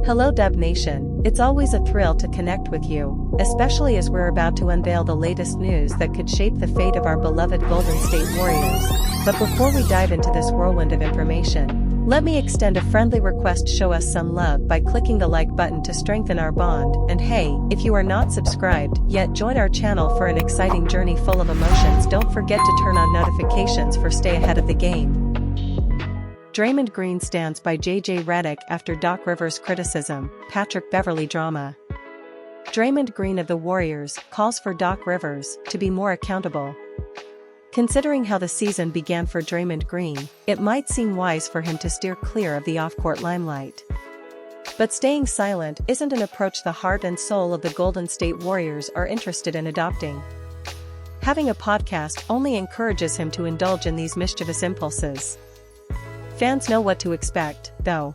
Hello Dub Nation, it's always a thrill to connect with you, especially as we're about to unveil the latest news that could shape the fate of our beloved Golden State Warriors. But before we dive into this whirlwind of information, let me extend a friendly request: show us some love by clicking the like button to strengthen our bond, and hey, if you are not subscribed yet, join our channel for an exciting journey full of emotions. Don't forget to turn on notifications for stay ahead of the game. Draymond Green stands by JJ Redick after Doc Rivers criticism, Patrick Beverley drama. Draymond Green of the Warriors calls for Doc Rivers to be more accountable. Considering how the season began for Draymond Green, it might seem wise for him to steer clear of the off-court limelight. But staying silent isn't an approach the heart and soul of the Golden State Warriors are interested in adopting. Having a podcast only encourages him to indulge in these mischievous impulses. Fans know what to expect, though.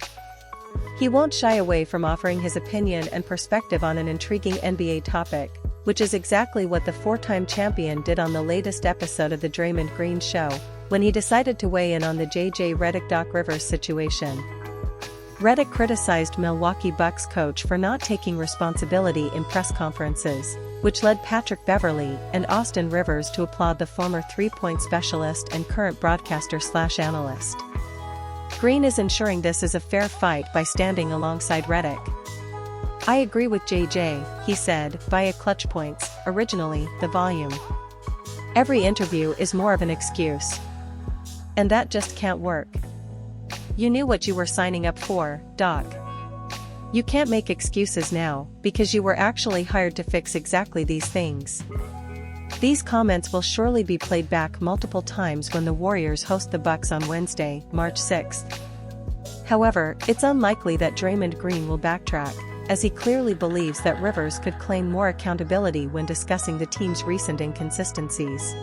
He won't shy away from offering his opinion and perspective on an intriguing NBA topic, which is exactly what the four-time champion did on the latest episode of The Draymond Green Show, when he decided to weigh in on the JJ Redick-Doc Rivers situation. Redick criticized Milwaukee Bucks coach for not taking responsibility in press conferences, which led Patrick Beverley and Austin Rivers to applaud the former three-point specialist and current broadcaster/analyst. Green is ensuring this is a fair fight by standing alongside Redick. "I agree with JJ," he said, via Clutch Points, originally, The Volume. "Every interview is more of an excuse. And that just can't work. You knew what you were signing up for, Doc. You can't make excuses now, because you were actually hired to fix exactly these things." These comments will surely be played back multiple times when the Warriors host the Bucks on Wednesday, March 6th. However, it's unlikely that Draymond Green will backtrack, as he clearly believes that Rivers could claim more accountability when discussing the team's recent inconsistencies.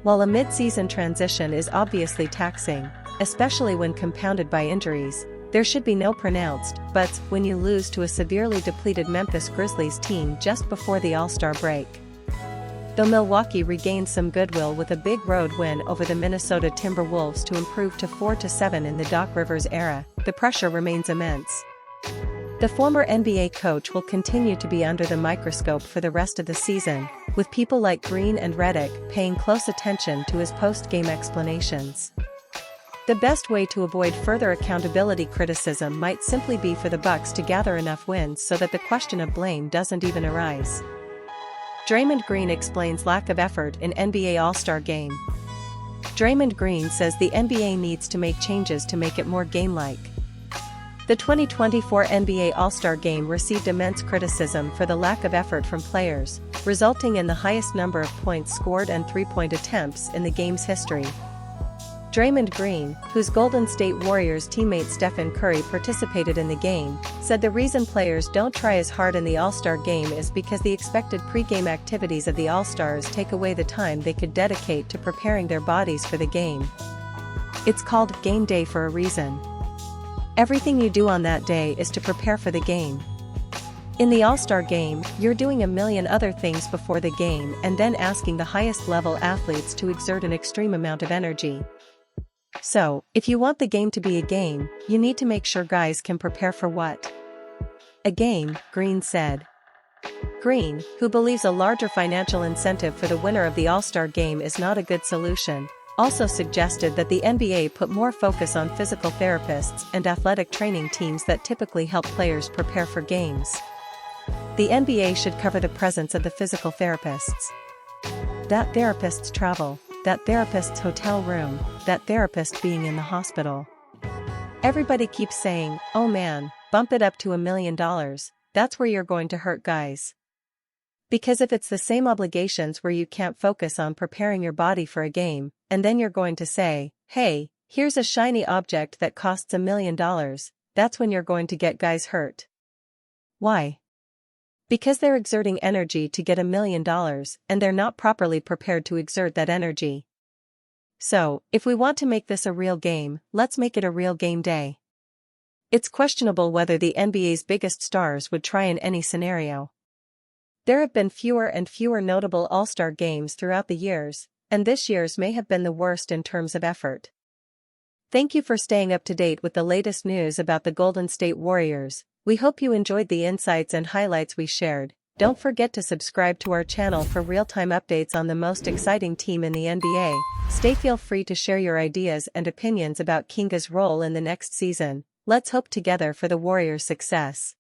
While a mid-season transition is obviously taxing, especially when compounded by injuries, there should be no pronounced buts when you lose to a severely depleted Memphis Grizzlies team just before the All-Star break. Though Milwaukee regained some goodwill with a big road win over the Minnesota Timberwolves to improve to 4-7 in the Doc Rivers era, the pressure remains immense. The former NBA coach will continue to be under the microscope for the rest of the season, with people like Green and Redick paying close attention to his post-game explanations. The best way to avoid further accountability criticism might simply be for the Bucks to gather enough wins so that the question of blame doesn't even arise. Draymond Green explains lack of effort in NBA All-Star Game. Draymond Green says the NBA needs to make changes to make it more game-like. The 2024 NBA All-Star Game received immense criticism for the lack of effort from players, resulting in the highest number of points scored and three-point attempts in the game's history. Draymond Green, whose Golden State Warriors teammate Stephen Curry participated in the game, said the reason players don't try as hard in the All-Star Game is because the expected pre-game activities of the All-Stars take away the time they could dedicate to preparing their bodies for the game. "It's called Game Day for a reason. Everything you do on that day is to prepare for the game. In the All-Star Game, you're doing a million other things before the game and then asking the highest-level athletes to exert an extreme amount of energy. So, if you want the game to be a game, you need to make sure guys can prepare for what? A game," Green said. Green, who believes a larger financial incentive for the winner of the All-Star Game is not a good solution, also suggested that the NBA put more focus on physical therapists and athletic training teams that typically help players prepare for games. The NBA should cover the presence of the physical therapists. That therapist's travel, that therapist's hotel room, that therapist being in the hospital. Everybody keeps saying, "Oh man, bump it up to $1 million, that's where you're going to hurt guys." Because if it's the same obligations where you can't focus on preparing your body for a game, and then you're going to say, "Hey, here's a shiny object that costs $1 million, that's when you're going to get guys hurt." Why? Because they're exerting energy to get $1 million, and they're not properly prepared to exert that energy. So, if we want to make this a real game, let's make it a real game day. It's questionable whether the NBA's biggest stars would try in any scenario. There have been fewer and fewer notable All-Star games throughout the years, and this year's may have been the worst in terms of effort. Thank you for staying up to date with the latest news about the Golden State Warriors. We hope you enjoyed the insights and highlights we shared. Don't forget to subscribe to our channel for real-time updates on the most exciting team in the NBA. Feel free to share your ideas and opinions about Kinga's role in the next season. Let's hope together for the Warriors' success.